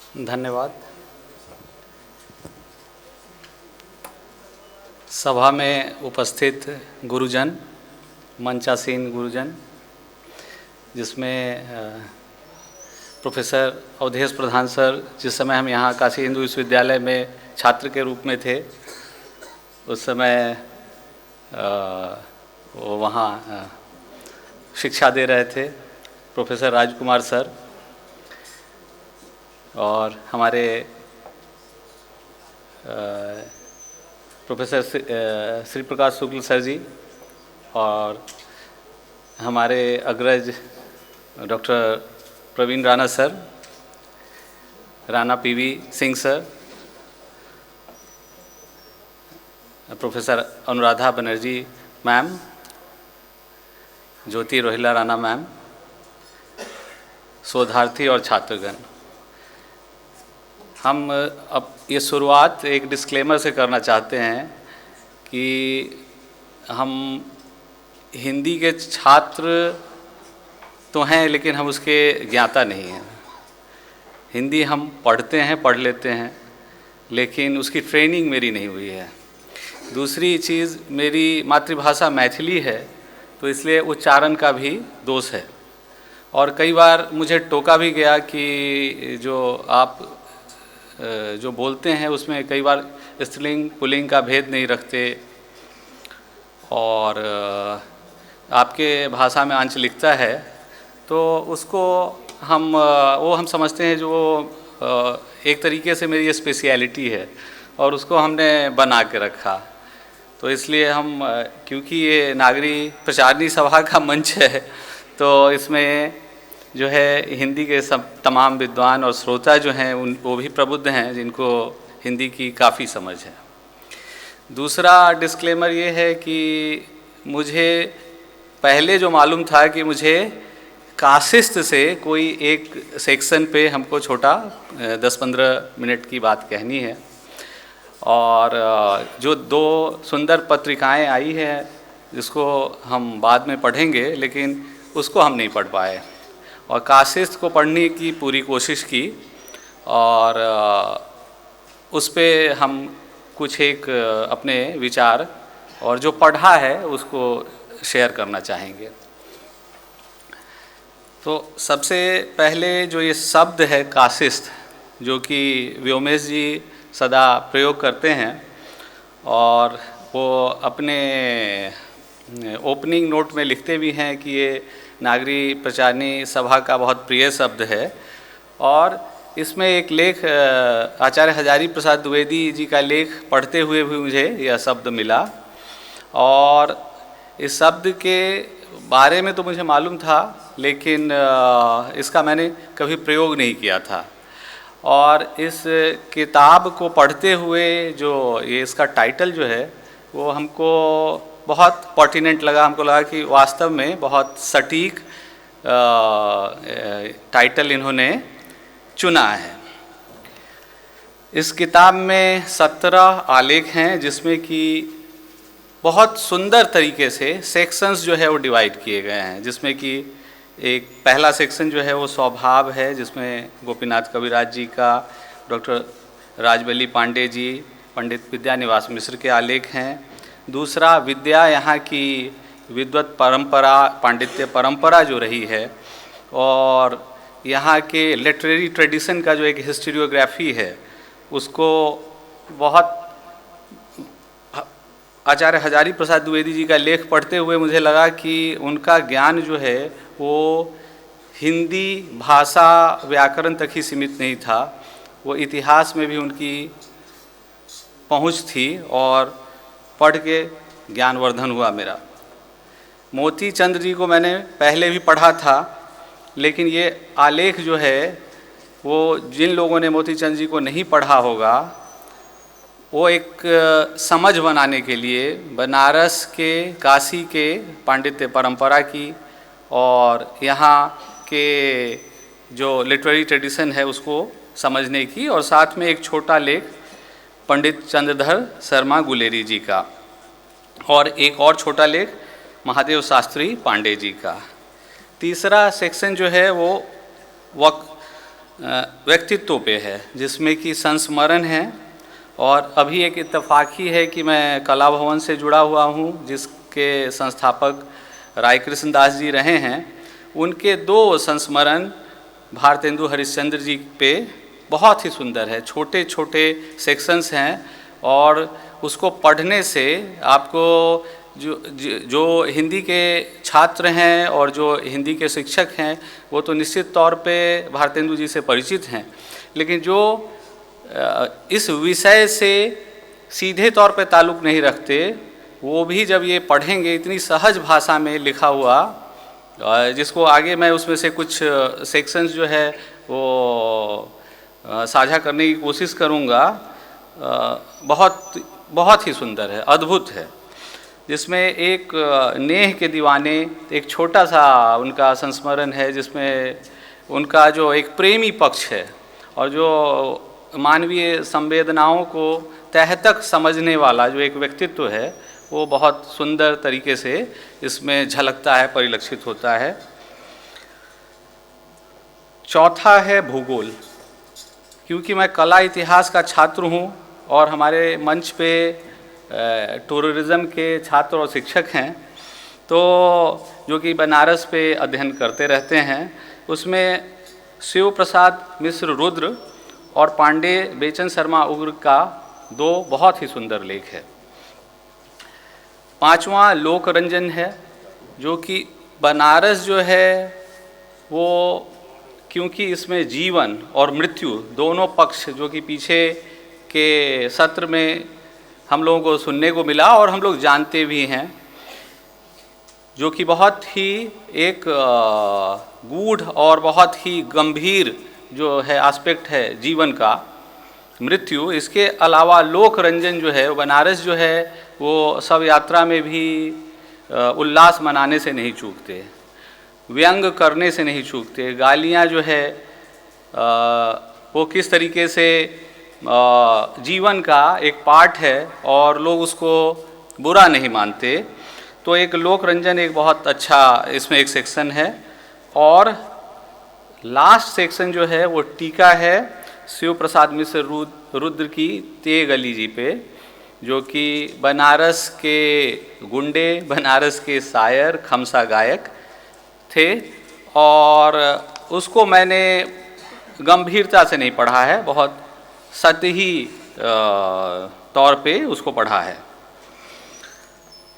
धन्यवाद। सभा में उपस्थित गुरुजन, मंचासीन गुरुजन, जिसमें प्रोफेसर अवधेश प्रधान सर, जिस समय हम यहाँ काशी हिंदू विश्वविद्यालय में छात्र के रूप में थे, उस समय वो वहाँ शिक्षा दे रहे थे। प्रोफेसर राजकुमार सर और हमारे प्रोफेसर श्री प्रकाश शुक्ल सर जी और हमारे अग्रज doctor Praveen Rana sir, Rana PV Singh sir, professor Anuradha Banerjee ma'am, Jyoti Rohila Rana ma'am, शोधार्थी और छात्रगण, हम अब ये शुरुआत एक डिस्क्लेमर से करना चाहते हैं कि हम हिंदी के छात्र तो हैं, लेकिन हम उसके ज्ञाता नहीं हैं। हिंदी हम पढ़ते हैं, पढ़ लेते हैं, लेकिन उसकी ट्रेनिंग मेरी नहीं हुई है। दूसरी चीज़, मेरी मातृभाषा मैथिली है, तो इसलिए उच्चारण का भी दोष है। और कई बार मुझे टोका भी गया कि जो आप जो बोलते हैं उसमें कई बार स्त्रीलिंग पुल्लिंग का भेद नहीं रखते, और आपके भाषा में आंचलिकता है, तो उसको हम समझते हैं जो एक तरीके से मेरी स्पेशलिटी है, और उसको हमने बना के रखा। तो इसलिए हम, क्योंकि ये नागरिक प्रचारणी सभा का मंच है, तो इसमें जो है हिंदी के सब तमाम विद्वान और श्रोता जो हैं वो भी प्रबुद्ध हैं, जिनको हिंदी की काफ़ी समझ है। दूसरा डिस्क्लेमर ये है कि मुझे पहले जो मालूम था कि मुझे काशिस्त से कोई एक सेक्शन पे हमको छोटा 10-15 मिनट की बात कहनी है, और जो 2 सुंदर पत्रिकाएं आई हैं जिसको हम बाद में पढ़ेंगे, लेकिन उसको हम नहीं पढ़ पाए, और काशिस्त को पढ़ने की पूरी कोशिश की, और उस पे हम कुछ एक अपने विचार और जो पढ़ा है उसको शेयर करना चाहेंगे। तो सबसे पहले जो ये शब्द है काशिस्त, जो कि व्योमेश जी सदा प्रयोग करते हैं, और वो अपने ओपनिंग नोट में लिखते भी हैं कि ये नागरिक प्रचारणी सभा का बहुत प्रिय शब्द है। और इसमें एक लेख आचार्य हजारी प्रसाद द्विवेदी जी का लेख पढ़ते हुए भी मुझे यह शब्द मिला, और इस शब्द के बारे में तो मुझे मालूम था, लेकिन इसका मैंने कभी प्रयोग नहीं किया था। और इस किताब को पढ़ते हुए जो ये इसका टाइटल जो है वो हमको बहुत पर्टिनेंट लगा। हमको लगा कि वास्तव में बहुत सटीक टाइटल इन्होंने चुना है। इस किताब में 17 आलेख हैं, जिसमें कि बहुत सुंदर तरीके से सेक्शंस जो है वो डिवाइड किए गए हैं, जिसमें कि एक पहला सेक्शन जो है वो स्वभाव है, जिसमें गोपीनाथ कविराज जी का, डॉक्टर राजबली पांडे जी, पंडित विद्यानिवास मिश्र के आलेख हैं। दूसरा विद्या, यहाँ की विद्वत परंपरा, पांडित्य परंपरा जो रही है, और यहाँ के लिटरेरी ट्रेडिशन का जो एक हिस्टोरियोग्राफी है, उसको बहुत आचार्य हजारी प्रसाद द्विवेदी जी का लेख पढ़ते हुए मुझे लगा कि उनका ज्ञान जो है वो हिंदी भाषा व्याकरण तक ही सीमित नहीं था, वो इतिहास में भी उनकी पहुँच थी, और पढ़ के ज्ञानवर्धन हुआ मेरा। मोती चंद जी को मैंने पहले भी पढ़ा था, लेकिन ये आलेख जो है वो जिन लोगों ने मोती चंद जी को नहीं पढ़ा होगा, वो एक समझ बनाने के लिए बनारस के, काशी के पांडित्य परंपरा की और यहाँ के जो लिटरेरी ट्रेडिशन है उसको समझने की, और साथ में एक छोटा लेख पंडित चंद्रधर शर्मा गुलेरी जी का, और एक और छोटा लेख महादेव शास्त्री पांडे जी का। तीसरा सेक्शन जो है वो व्यक्तित्व पे है, जिसमें कि संस्मरण है। और अभी एक इत्तेफाकी है कि मैं कला भवन से जुड़ा हुआ हूँ, जिसके संस्थापक राय कृष्ण दास जी रहे हैं। उनके 2 संस्मरण भारतेंदु हरिश्चंद्र जी पे बहुत ही सुंदर है। छोटे छोटे सेक्शंस हैं और उसको पढ़ने से आपको जो हिंदी के छात्र हैं और जो हिंदी के शिक्षक हैं वो तो निश्चित तौर पे भारतेंदु जी से परिचित हैं, लेकिन जो इस विषय से सीधे तौर पे ताल्लुक़ नहीं रखते, वो भी जब ये पढ़ेंगे इतनी सहज भाषा में लिखा हुआ, जिसको आगे मैं उसमें से कुछ सेक्शंस जो है वो साझा करने की कोशिश करूँगा। बहुत ही सुंदर है, अद्भुत है। जिसमें एक नेह के दीवाने, एक छोटा सा उनका संस्मरण है, जिसमें उनका जो एक प्रेमी पक्ष है और जो मानवीय संवेदनाओं को तह तक समझने वाला जो एक व्यक्तित्व है, वो बहुत सुंदर तरीके से इसमें झलकता है, परिलक्षित होता है। चौथा है भूगोल। क्योंकि मैं कला इतिहास का छात्र हूँ और हमारे मंच पे टूरिज्म के छात्र और शिक्षक हैं, तो जो कि बनारस पे अध्ययन करते रहते हैं, उसमें शिव प्रसाद मिश्र रुद्र और पांडे बेचन शर्मा उग्र का 2 बहुत ही सुंदर लेख है। 5वां लोकरंजन है, जो कि बनारस जो है वो, क्योंकि इसमें जीवन और मृत्यु दोनों पक्ष जो कि पीछे के सत्र में हम लोगों को सुनने को मिला और हम लोग जानते भी हैं, जो कि बहुत ही एक गूढ़ और बहुत ही गंभीर जो है एस्पेक्ट है जीवन का, मृत्यु। इसके अलावा लोकरंजन जो है, बनारस जो है वो सब यात्रा में भी उल्लास मनाने से नहीं चूकते, व्यंग करने से नहीं चूकते। गालियाँ जो है वो किस तरीके से जीवन का एक पार्ट है और लोग उसको बुरा नहीं मानते। तो एक लोकरंजन एक बहुत अच्छा इसमें एक सेक्शन है। और लास्ट सेक्शन जो है वो टीका है शिव प्रसाद मिश्र रुद्र की तेग अली जी पे, जो कि बनारस के गुंडे, बनारस के शायर, खमसा गायक थे। और उसको मैंने गंभीरता से नहीं पढ़ा है, बहुत सतही तौर पे उसको पढ़ा है।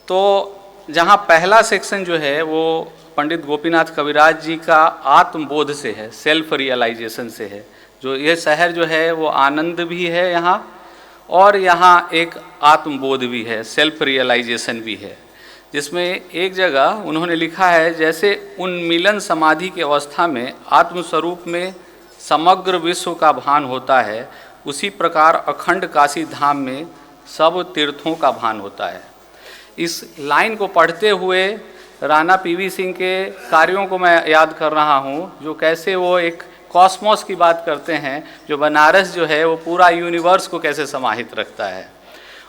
तो जहाँ पहला सेक्शन जो है वो पंडित गोपीनाथ कविराज जी का आत्मबोध से है, सेल्फ रियलाइजेशन से है। जो ये शहर जो है वो आनंद भी है यहाँ, और यहाँ एक आत्मबोध भी है, सेल्फ रियलाइजेशन भी है। जिसमें एक जगह उन्होंने लिखा है, जैसे उन्मिलन समाधि की अवस्था में आत्मस्वरूप में समग्र विश्व का भान होता है, उसी प्रकार अखंड काशी धाम में सब तीर्थों का भान होता है। इस लाइन को पढ़ते हुए राणा पीवी सिंह के कार्यों को मैं याद कर रहा हूँ, जो कैसे वो एक कॉस्मोस की बात करते हैं, जो बनारस जो है वो पूरा यूनिवर्स को कैसे समाहित रखता है।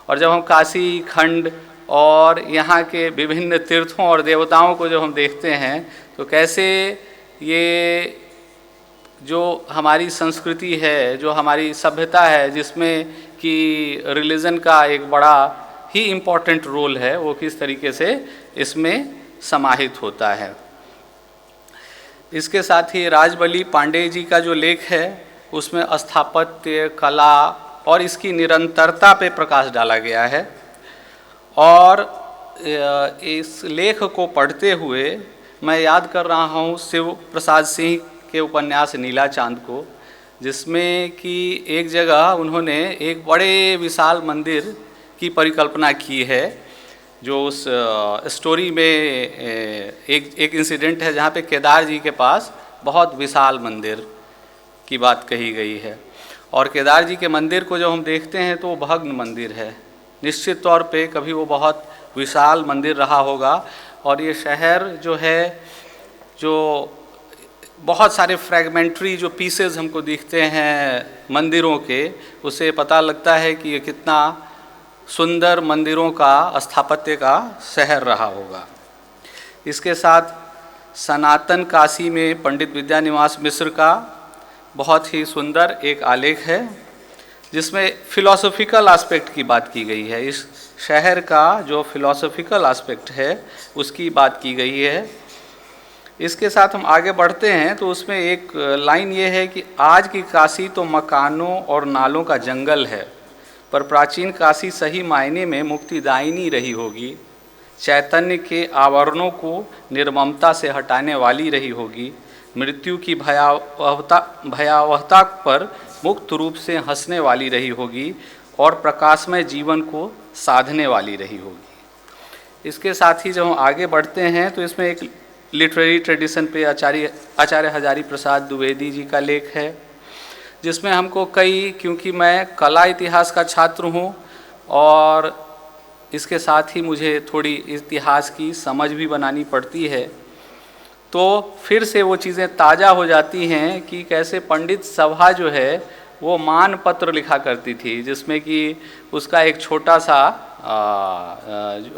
और जब हम काशी खंड और यहाँ के विभिन्न तीर्थों और देवताओं को जब हम देखते हैं, तो कैसे ये जो हमारी संस्कृति है, जो हमारी सभ्यता है, जिसमें कि रिलीजन का एक बड़ा ही इम्पोर्टेंट रोल है, वो किस तरीके से इसमें समाहित होता है। इसके साथ ही राजबली पांडे जी का जो लेख है, उसमें स्थापत्य कला और इसकी निरंतरता पे प्रकाश डाला गया है। और इस लेख को पढ़ते हुए मैं याद कर रहा हूँ शिव प्रसाद सिंह के उपन्यास नीला चांद को, जिसमें कि एक जगह उन्होंने एक बड़े विशाल मंदिर की परिकल्पना की है। जो उस स्टोरी में एक इंसिडेंट है जहाँ पे केदार जी के पास बहुत विशाल मंदिर की बात कही गई है। और केदार जी के मंदिर को जब हम देखते हैं तो वो भग्न मंदिर है, निश्चित तौर पे कभी वो बहुत विशाल मंदिर रहा होगा। और ये शहर जो है, जो बहुत सारे फ्रैगमेंट्री जो पीसेस हमको दिखते हैं मंदिरों के, उससे पता लगता है कि ये कितना सुंदर मंदिरों का स्थापत्य का शहर रहा होगा। इसके साथ सनातन काशी में पंडित विद्यानिवास मिश्र का बहुत ही सुंदर एक आलेख है जिसमें फिलॉसफिकल एस्पेक्ट की बात की गई है। इस शहर का जो फिलॉसफिकल एस्पेक्ट है उसकी बात की गई है। इसके साथ हम आगे बढ़ते हैं तो उसमें एक लाइन ये है कि आज की काशी तो मकानों और नालों का जंगल है, पर प्राचीन काशी सही मायने में मुक्तिदायिनी रही होगी, चैतन्य के आवरणों को निर्ममता से हटाने वाली रही होगी, मृत्यु की भयावहता पर मुक्त रूप से हंसने वाली रही होगी और प्रकाशमय जीवन को साधने वाली रही होगी। इसके साथ ही जब हम आगे बढ़ते हैं तो इसमें एक लिटरेरी ट्रेडिशन पे आचार्य हजारी प्रसाद द्विवेदी जी का लेख है, जिसमें हमको क्योंकि मैं कला इतिहास का छात्र हूँ और इसके साथ ही मुझे थोड़ी इतिहास की समझ भी बनानी पड़ती है, तो फिर से वो चीज़ें ताज़ा हो जाती हैं कि कैसे पंडित सभा जो है वो मान पत्र लिखा करती थी, जिसमें कि उसका एक छोटा सा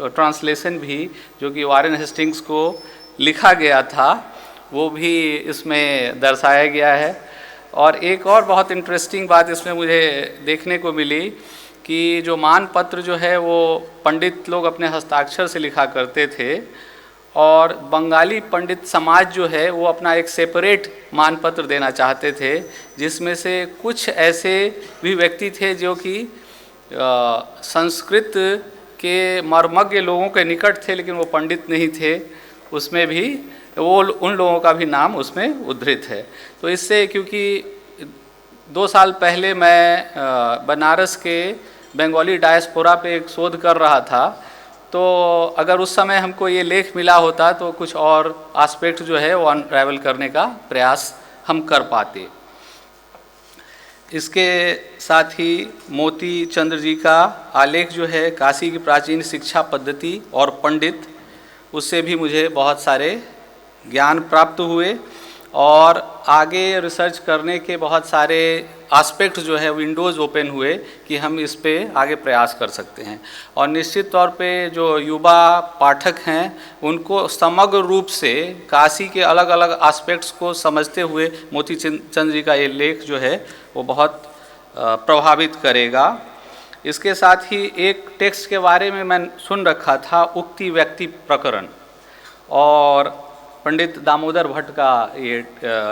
ट्रांसलेशन भी जो कि वारेन हेस्टिंग्स को लिखा गया था वो भी इसमें दर्शाया गया है। और एक और बहुत इंटरेस्टिंग बात इसमें मुझे देखने को मिली कि जो मान पत्र जो है वो पंडित लोग अपने हस्ताक्षर से लिखा करते थे और बंगाली पंडित समाज जो है वो अपना एक सेपरेट मानपत्र देना चाहते थे, जिसमें से कुछ ऐसे भी व्यक्ति थे जो कि संस्कृत के मर्मज्ञ लोगों के निकट थे लेकिन वो पंडित नहीं थे, उसमें भी वो उन लोगों का भी नाम उसमें उद्धृत है। तो इससे क्योंकि 2 साल पहले मैं बनारस के बंगाली डायस्पोरा पे एक शोध कर रहा था, तो अगर उस समय हमको ये लेख मिला होता तो कुछ और एस्पेक्ट जो है वो अनराइवल करने का प्रयास हम कर पाते। इसके साथ ही मोती चंद्र जी का आलेख जो है काशी की प्राचीन शिक्षा पद्धति और पंडित, उससे भी मुझे बहुत सारे ज्ञान प्राप्त हुए और आगे रिसर्च करने के बहुत सारे एस्पेक्ट जो है विंडोज़ ओपन हुए कि हम इस पे आगे प्रयास कर सकते हैं। और निश्चित तौर पे जो युवा पाठक हैं उनको समग्र रूप से काशी के अलग अलग एस्पेक्ट्स को समझते हुए मोती चंद जी का ये लेख जो है वो बहुत प्रभावित करेगा। इसके साथ ही एक टेक्स्ट के बारे में मैं सुन रखा था, उक्ति व्यक्ति प्रकरण, और पंडित दामोदर भट्ट का ये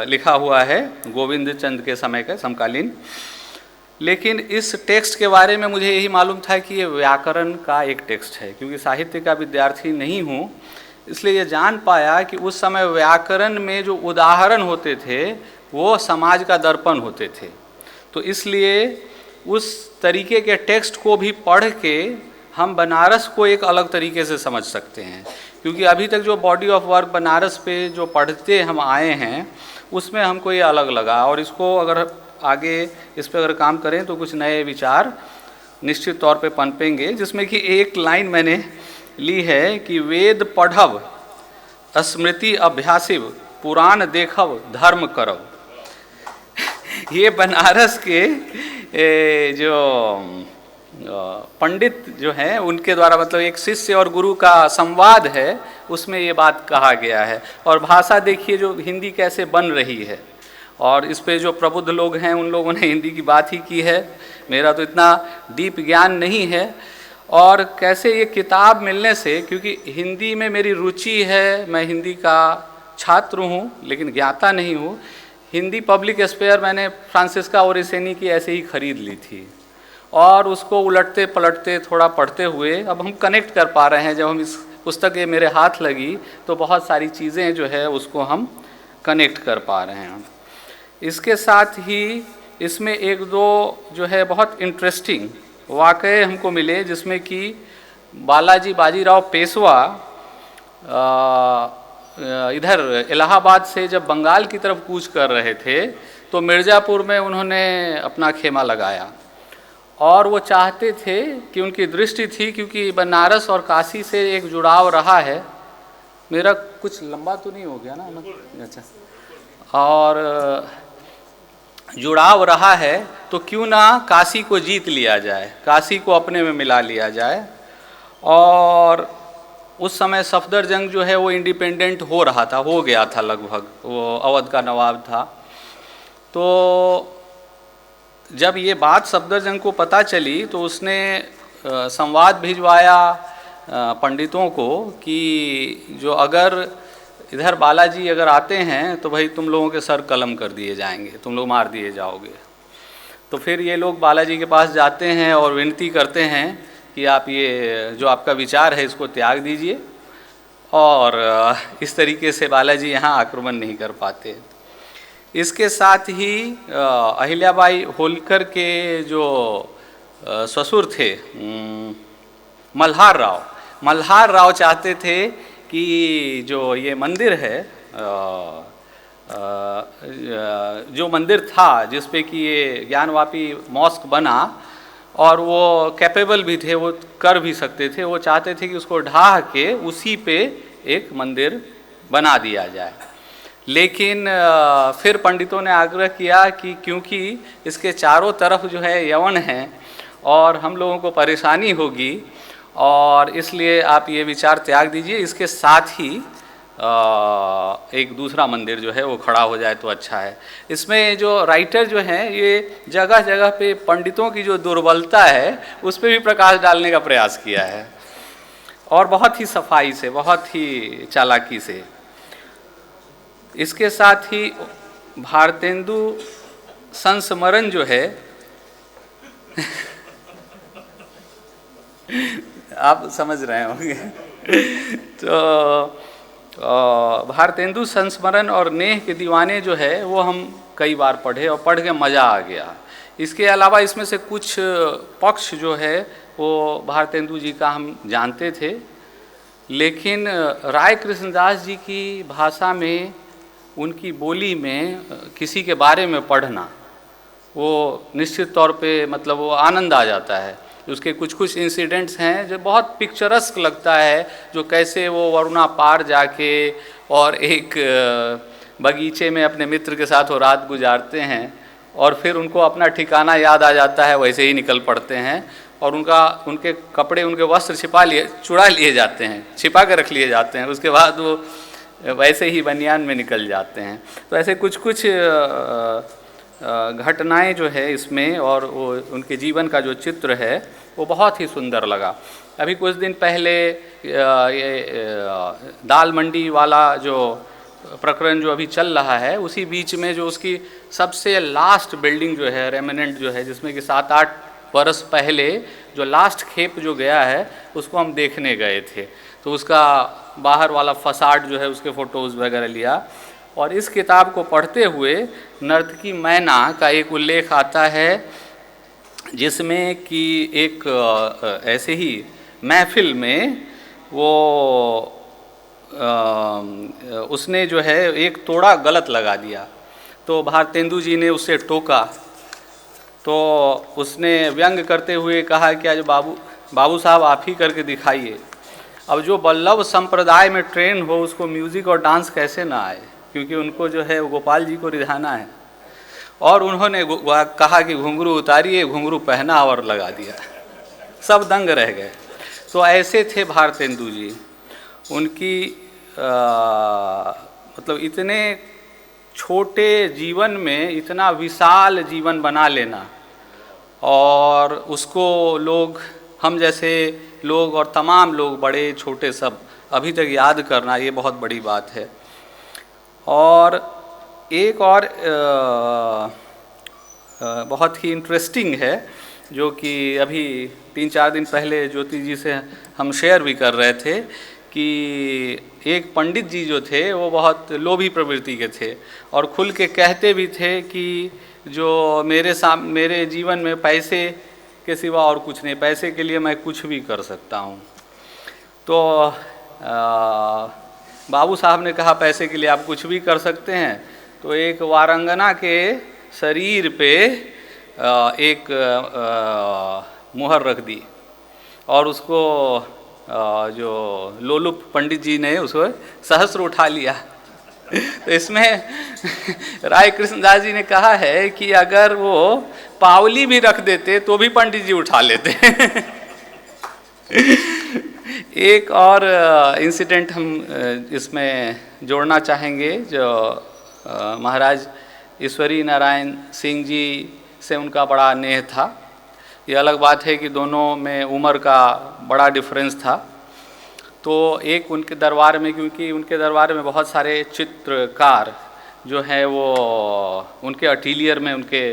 लिखा हुआ है, गोविंद चंद के समय का समकालीन। लेकिन इस टेक्स्ट के बारे में मुझे यही मालूम था कि ये व्याकरण का एक टेक्स्ट है, क्योंकि साहित्य का विद्यार्थी नहीं हूँ, इसलिए ये जान पाया कि उस समय व्याकरण में जो उदाहरण होते थे वो समाज का दर्पण होते थे। तो इसलिए उस तरीके के टेक्स्ट को भी पढ़ के हम बनारस को एक अलग तरीके से समझ सकते हैं, क्योंकि अभी तक जो बॉडी ऑफ वर्क बनारस पे जो पढ़ते हम आए हैं उसमें हमको ये अलग लगा, और इसको अगर आगे इस पर अगर काम करें तो कुछ नए विचार निश्चित तौर पे पनपेंगे। जिसमें कि एक लाइन मैंने ली है कि वेद पढ़व स्मृति अभ्यासिव पुराण देखव धर्म करव। ये बनारस के जो पंडित जो हैं उनके द्वारा, मतलब एक शिष्य और गुरु का संवाद है, उसमें ये बात कहा गया है। और भाषा देखिए जो हिंदी कैसे बन रही है, और इस पे जो प्रबुद्ध लोग हैं उन लोगों ने हिंदी की बात ही की है। मेरा तो इतना डीप ज्ञान नहीं है, और कैसे ये किताब मिलने से, क्योंकि हिंदी में मेरी रुचि है, मैं हिंदी का छात्र हूँ लेकिन ज्ञाता नहीं हूँ। हिंदी पब्लिक स्पेयर मैंने फ्रांसिस्का ओरिसेनी की ऐसे ही खरीद ली थी, और उसको उलटते पलटते थोड़ा पढ़ते हुए अब हम कनेक्ट कर पा रहे हैं। जब हम इस पुस्तक ये मेरे हाथ लगी तो बहुत सारी चीज़ें जो है उसको हम कनेक्ट कर पा रहे हैं। इसके साथ ही इसमें एक दो जो है बहुत इंटरेस्टिंग वाक़ये हमको मिले, जिसमें कि बालाजी बाजीराव पेशवा इधर इलाहाबाद से जब बंगाल की तरफ कूच कर रहे थे तो मिर्ज़ापुर में उन्होंने अपना खेमा लगाया, और वो चाहते थे कि उनकी दृष्टि थी, क्योंकि बनारस और काशी से एक जुड़ाव रहा है। मेरा कुछ लंबा तो नहीं हो गया ना? अच्छा, और जुड़ाव रहा है तो क्यों ना काशी को जीत लिया जाए, काशी को अपने में मिला लिया जाए। और उस समय सफदरजंग जो है वो इंडिपेंडेंट हो रहा था, हो गया था लगभग, वो अवध का नवाब था। तो जब ये बात सफदरजंग को पता चली तो उसने संवाद भिजवाया पंडितों को कि जो अगर इधर बालाजी अगर आते हैं तो भाई तुम लोगों के सर कलम कर दिए जाएंगे, तुम लोग मार दिए जाओगे। तो फिर ये लोग बालाजी के पास जाते हैं और विनती करते हैं कि आप ये जो आपका विचार है इसको त्याग दीजिए, और इस तरीके से बालाजी यहाँ आक्रमण नहीं कर पाते। इसके साथ ही अहिल्याबाई होलकर के जो ससुर थे मल्हार राव चाहते थे कि जो ये मंदिर है, जो मंदिर था जिस पे कि ये ज्ञानवापी मॉस्क बना, और वो कैपेबल भी थे, वो कर भी सकते थे, वो चाहते थे कि उसको ढाह के उसी पे एक मंदिर बना दिया जाए। लेकिन फिर पंडितों ने आग्रह किया कि क्योंकि इसके चारों तरफ जो है यवन है और हम लोगों को परेशानी होगी, और इसलिए आप ये विचार त्याग दीजिए, इसके साथ ही एक दूसरा मंदिर जो है वो खड़ा हो जाए तो अच्छा है। इसमें जो राइटर जो हैं ये जगह जगह पे पंडितों की जो दुर्बलता है उस पर भी प्रकाश डालने का प्रयास किया है, और बहुत ही सफाई से, बहुत ही चालाकी से। इसके साथ ही भारतेंदु संस्मरण जो है आप समझ रहे होंगे तो भारतेंदु संस्मरण और नेह के दीवाने जो है वो हम कई बार पढ़े और पढ़ के मज़ा आ गया। इसके अलावा इसमें से कुछ पक्ष जो है वो भारतेंदु जी का हम जानते थे, लेकिन राय कृष्णदास जी की भाषा में, उनकी बोली में किसी के बारे में पढ़ना वो निश्चित तौर पे मतलब वो आनंद आ जाता है। उसके कुछ कुछ इंसिडेंट्स हैं जो बहुत पिक्चरस्क लगता है, जो कैसे वो वरुणा पार जाके और एक बगीचे में अपने मित्र के साथ वो रात गुजारते हैं और फिर उनको अपना ठिकाना याद आ जाता है, वैसे ही निकल पड़ते हैं और उनके कपड़े, उनके वस्त्र चुरा लिए जाते हैं, छिपा कर रख लिए जाते हैं, उसके बाद वो वैसे ही बनियान में निकल जाते हैं। तो ऐसे कुछ कुछ घटनाएं जो है इसमें, और वो उनके जीवन का जो चित्र है वो बहुत ही सुंदर लगा। अभी कुछ दिन पहले ये दाल मंडी वाला जो प्रकरण जो अभी चल रहा है, उसी बीच में जो उसकी सबसे लास्ट बिल्डिंग जो है, रेमिनेंट जो है, जिसमें कि 7-8 बरस पहले जो लास्ट खेप जो गया है उसको हम देखने गए थे। तो उसका बाहर वाला फसाड जो है उसके फ़ोटोज़ वगैरह लिया, और इस किताब को पढ़ते हुए नर्तकी मैना का एक उल्लेख आता है जिसमें कि एक ऐसे ही महफिल में वो उसने जो है एक तोड़ा गलत लगा दिया, तो भारतेंदु जी ने उससे टोका, तो उसने व्यंग करते हुए कहा कि आज बाबू साहब आप ही करके दिखाइए। अब जो वल्लभ संप्रदाय में ट्रेन हो उसको म्यूज़िक और डांस कैसे ना आए, क्योंकि उनको जो है गोपाल जी को रिझाना है। और उन्होंने कहा कि घुंघरू उतारिए, घुंघरू पहना और लगा दिया, सब दंग रह गए। तो ऐसे थे भारतेंदु जी। उनकी मतलब इतने छोटे जीवन में इतना विशाल जीवन बना लेना, और उसको लोग, हम जैसे लोग और तमाम लोग बड़े छोटे सब अभी तक याद करना, ये बहुत बड़ी बात है। और एक और बहुत ही इंटरेस्टिंग है जो कि अभी 3-4 दिन पहले ज्योति जी से हम शेयर भी कर रहे थे कि एक पंडित जी जो थे वो बहुत लोभी प्रवृत्ति के थे और खुल के कहते भी थे कि जो मेरे जीवन में पैसे के सिवा और कुछ नहीं, पैसे के लिए मैं कुछ भी कर सकता हूँ। तो बाबू साहब ने कहा पैसे के लिए आप कुछ भी कर सकते हैं, तो एक वारंगना के शरीर पे एक मुहर रख दी और उसको जो लोलुप पंडित जी ने उसको सहस्र उठा लिया। तो इसमें राय कृष्णदास जी ने कहा है कि अगर वो पावली भी रख देते तो भी पंडित जी उठा लेते। एक और इंसिडेंट हम इसमें जोड़ना चाहेंगे जो महाराज ईश्वरी नारायण सिंह जी से उनका बड़ा नेह था। ये अलग बात है कि दोनों में उम्र का बड़ा डिफरेंस था। तो एक उनके दरबार में, क्योंकि उनके दरबार में बहुत सारे चित्रकार जो हैं वो उनके अटीलियर में उनके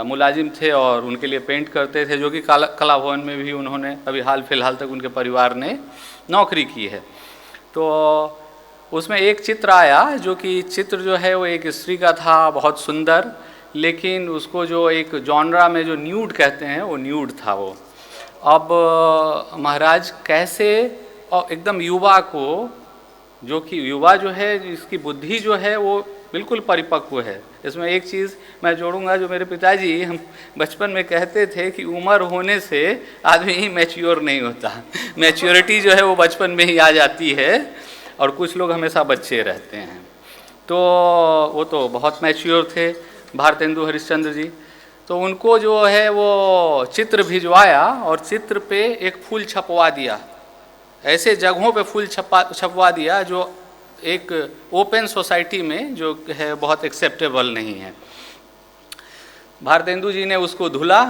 मुलाजिम थे और उनके लिए पेंट करते थे, जो कि कला भवन में भी उन्होंने अभी हाल फिलहाल तक उनके परिवार ने नौकरी की है। तो उसमें एक चित्र आया जो कि चित्र जो है वो एक स्त्री का था, बहुत सुंदर, लेकिन उसको जो एक जॉनरा में जो न्यूड कहते हैं वो न्यूड था वो। अब महाराज कैसे और एकदम युवा को, जो कि युवा जो है इसकी बुद्धि जो है वो बिल्कुल परिपक्व है। इसमें एक चीज़ मैं जोड़ूंगा, जो मेरे पिताजी हम बचपन में कहते थे कि उम्र होने से आदमी मैच्योर नहीं होता, मैच्योरिटी जो है वो बचपन में ही आ जाती है और कुछ लोग हमेशा बच्चे रहते हैं। तो वो तो बहुत मैच्योर थे भारतेंदु हरिश्चंद्र जी। तो उनको जो है वो चित्र भिजवाया और चित्र पे एक फूल छपवा दिया, ऐसे जगहों पे फूल छपवा दिया जो एक ओपन सोसाइटी में जो है बहुत एक्सेप्टेबल नहीं है। भारतेंदु जी ने उसको धुला,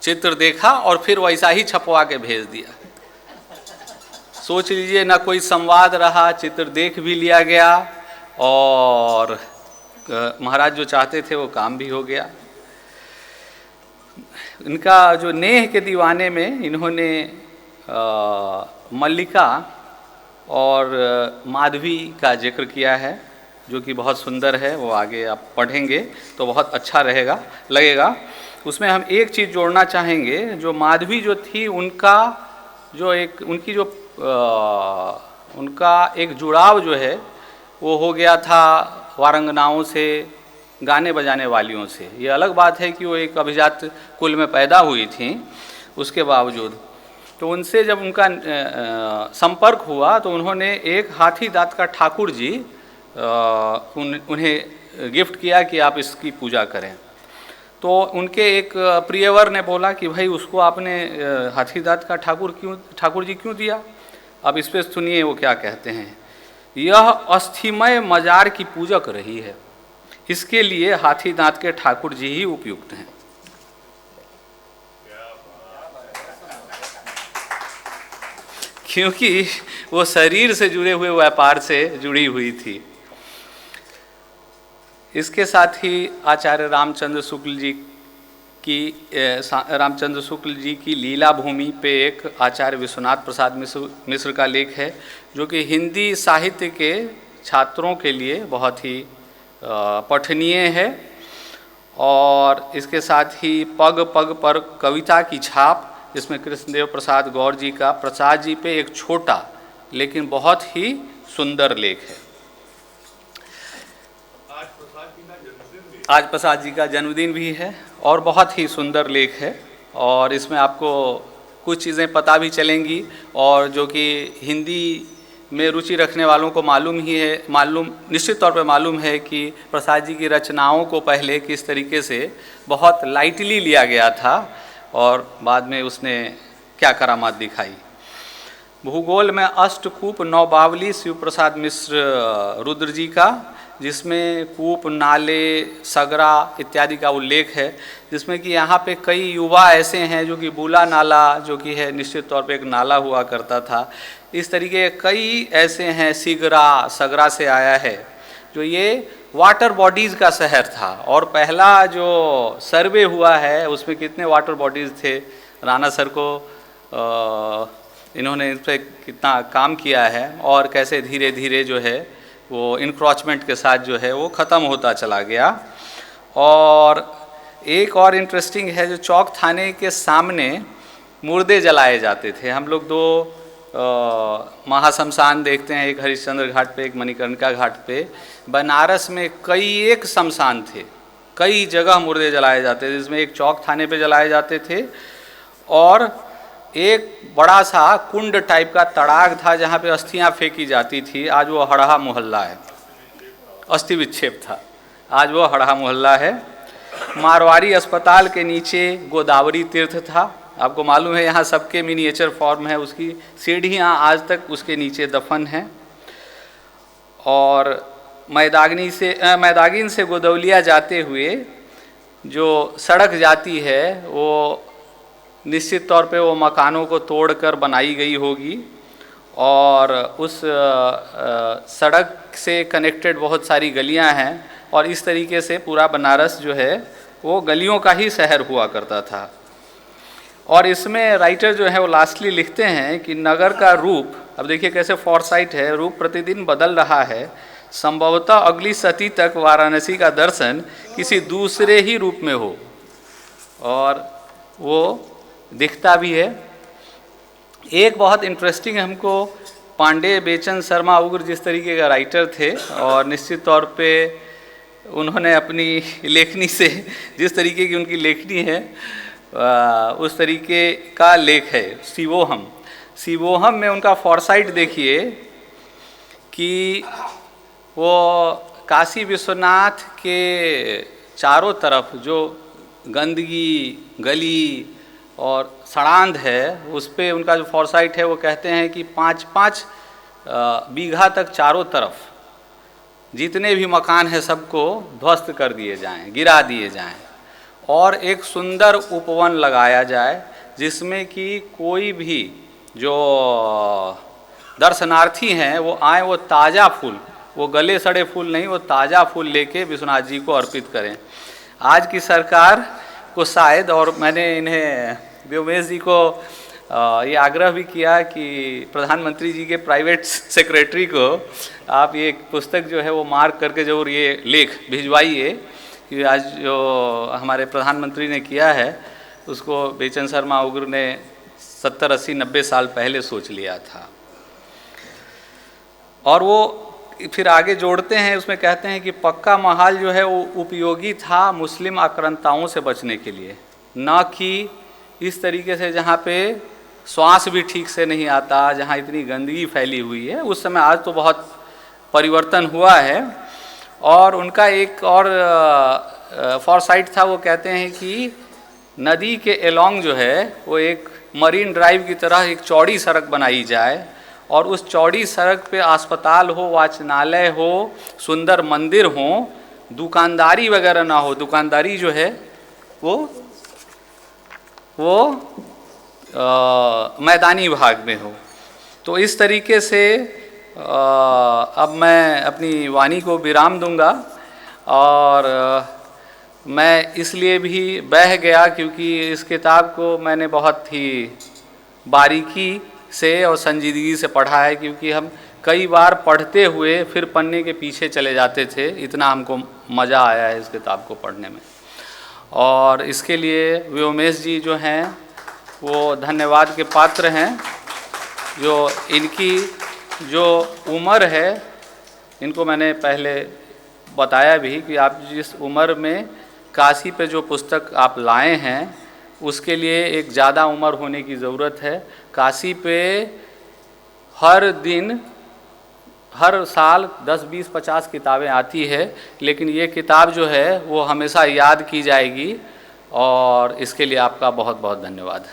चित्र देखा और फिर वैसा ही छपवा के भेज दिया। सोच लीजिए, ना कोई संवाद रहा, चित्र देख भी लिया गया और महाराज जो चाहते थे वो काम भी हो गया। इनका जो नेह के दीवाने में इन्होंने मल्लिका और माधवी का जिक्र किया है, जो कि बहुत सुंदर है। वो आगे आप पढ़ेंगे तो बहुत अच्छा लगेगा। उसमें हम एक चीज़ जोड़ना चाहेंगे, जो माधवी जो थी उनका जो एक उनकी जो उनका एक जुड़ाव जो है वो हो गया था वारंगनाओं से, गाने बजाने वालियों से। ये अलग बात है कि वो एक अभिजात कुल में पैदा हुई थी, उसके बावजूद तो उनसे जब उनका संपर्क हुआ तो उन्होंने एक हाथी दांत का ठाकुर जी उन्हें गिफ्ट किया कि आप इसकी पूजा करें। तो उनके एक प्रियवर ने बोला कि भाई उसको आपने हाथी दांत का ठाकुर जी क्यों दिया। अब इस पर सुनिए वो क्या कहते हैं। यह अस्थिमय मजार की पूजक रही है, इसके लिए हाथी दांत के ठाकुर जी ही उपयुक्त हैं। क्योंकि वो शरीर से जुड़े हुए व्यापार से जुड़ी हुई थी। इसके साथ ही आचार्य रामचंद्र शुक्ल जी की लीला भूमि पे एक आचार्य विश्वनाथ प्रसाद मिश्र का लेख है, जो कि हिंदी साहित्य के छात्रों के लिए बहुत ही पठनीय है। और इसके साथ ही पग पग पर कविता की छाप, जिसमें कृष्णदेव प्रसाद गौर जी का प्रसाद जी पे एक छोटा लेकिन बहुत ही सुंदर लेख है। आज प्रसाद जी का जन्मदिन भी है और बहुत ही सुंदर लेख है। और इसमें आपको कुछ चीज़ें पता भी चलेंगी और जो कि हिंदी में रुचि रखने वालों को निश्चित तौर पे मालूम है कि प्रसाद जी की रचनाओं को पहले किस तरीके से बहुत लाइटली लिया गया था और बाद में उसने क्या करामात दिखाई। भूगोल में अष्टकूप नौबावली शिव प्रसाद मिश्र रुद्र जी का, जिसमें कूप, नाले, सगरा इत्यादि का उल्लेख है, जिसमें कि यहाँ पे कई युवा ऐसे हैं जो कि बूला नाला, जो कि है निश्चित तौर पे एक नाला हुआ करता था, इस तरीके कई ऐसे हैं। सगरा से आया है, जो ये वाटर बॉडीज़ का शहर था। और पहला जो सर्वे हुआ है उसमें कितने वाटर बॉडीज़ थे, राणा सर को इन्होंने इस पर कितना काम किया है और कैसे धीरे धीरे जो है वो इनक्रोचमेंट के साथ जो है वो ख़त्म होता चला गया। और एक और इंटरेस्टिंग है, जो चौक थाने के सामने मुर्दे जलाए जाते थे। हम लोग दो महाशमशान देखते हैं, एक हरिश्चंद्र घाट पे, एक मणिकर्णिका घाट पे। बनारस में कई एक शमशान थे, कई जगह मुर्दे जलाए जाते थे, जिसमें एक चौक थाने पे जलाए जाते थे और एक बड़ा सा कुंड टाइप का तड़ाग था जहाँ पे अस्थियाँ फेंकी जाती थी। आज वो हड़हा मोहल्ला है, अस्थि विक्षेप था, आज वो हड़हा मोहल्ला है। मारवाड़ी अस्पताल के नीचे गोदावरी तीर्थ था, आपको मालूम है यहाँ सबके मिनिएचर फॉर्म है, उसकी सीढ़ियाँ आज तक उसके नीचे दफन हैं। और मैदागिन से गोदौलिया जाते हुए जो सड़क जाती है वो निश्चित तौर पे वो मकानों को तोड़कर बनाई गई होगी और उस सड़क से कनेक्टेड बहुत सारी गलियां हैं और इस तरीके से पूरा बनारस जो है वो गलियों का ही शहर हुआ करता था। और इसमें राइटर जो है वो लास्टली लिखते हैं कि नगर का रूप, अब देखिए कैसे फॉरसाइट है, रूप प्रतिदिन बदल रहा है, संभवतः अगली सदी तक वाराणसी का दर्शन किसी दूसरे ही रूप में हो, और वो दिखता भी है। एक बहुत इंटरेस्टिंग हमको पांडे बेचन शर्मा उग्र जिस तरीके का राइटर थे और निश्चित तौर पे उन्होंने अपनी लेखनी से, जिस तरीके की उनकी लेखनी है उस तरीके का लेख है शिवोहम में उनका फॉरसाइट देखिए कि वो काशी विश्वनाथ के चारों तरफ जो गंदगी गली और सड़ांध है उस पे उनका जो फॉरसाइट है वो कहते हैं कि 5-5 बीघा तक चारों तरफ जितने भी मकान हैं सबको ध्वस्त कर दिए जाएं, गिरा दिए जाएं और एक सुंदर उपवन लगाया जाए जिसमें कि कोई भी जो दर्शनार्थी हैं वो आए, वो ताज़ा फूल, वो गले सड़े फूल नहीं, वो ताज़ा फूल लेके विश्वनाथ जी को अर्पित करें। आज की सरकार को शायद, और मैंने इन्हें व्योमेश जी को ये आग्रह भी किया कि प्रधानमंत्री जी के प्राइवेट सेक्रेटरी को आप ये पुस्तक जो है वो मार्क करके जरूर ये लेख भिजवाइए कि आज जो हमारे प्रधानमंत्री ने किया है उसको बेचन शर्मा उग्र ने 70, 80, 90 साल पहले सोच लिया था। और वो फिर आगे जोड़ते हैं, उसमें कहते हैं कि पक्का महाल जो है वो उपयोगी था मुस्लिम आक्रांताओं से बचने के लिए, न कि इस तरीके से जहाँ पे श्वास भी ठीक से नहीं आता, जहाँ इतनी गंदगी फैली हुई है उस समय। आज तो बहुत परिवर्तन हुआ है। और उनका एक और फॉरसाइट था, वो कहते हैं कि नदी के एलोंग जो है वो एक मरीन ड्राइव की तरह एक चौड़ी सड़क बनाई जाए और उस चौड़ी सड़क पे अस्पताल हो, वाचनालय हो, सुंदर मंदिर हो, दुकानदारी वगैरह ना हो। दुकानदारी जो है वो मैदानी भाग में हो। तो इस तरीके से अब मैं अपनी वाणी को विराम दूंगा और मैं इसलिए भी बह गया क्योंकि इस किताब को मैंने बहुत ही बारीकी से और संजीदगी से पढ़ा है, क्योंकि हम कई बार पढ़ते हुए फिर पन्ने के पीछे चले जाते थे, इतना हमको मज़ा आया है इस किताब को पढ़ने में। और इसके लिए व्योमेश जी जो हैं वो धन्यवाद के पात्र हैं, जो इनकी जो उम्र है, इनको मैंने पहले बताया भी कि आप जिस उम्र में काशी पे जो पुस्तक आप लाए हैं उसके लिए एक ज़्यादा उम्र होने की ज़रूरत है। काशी पे हर दिन, हर साल 10, 20, 50 किताबें आती है, लेकिन ये किताब जो है वो हमेशा याद की जाएगी और इसके लिए आपका बहुत बहुत धन्यवाद।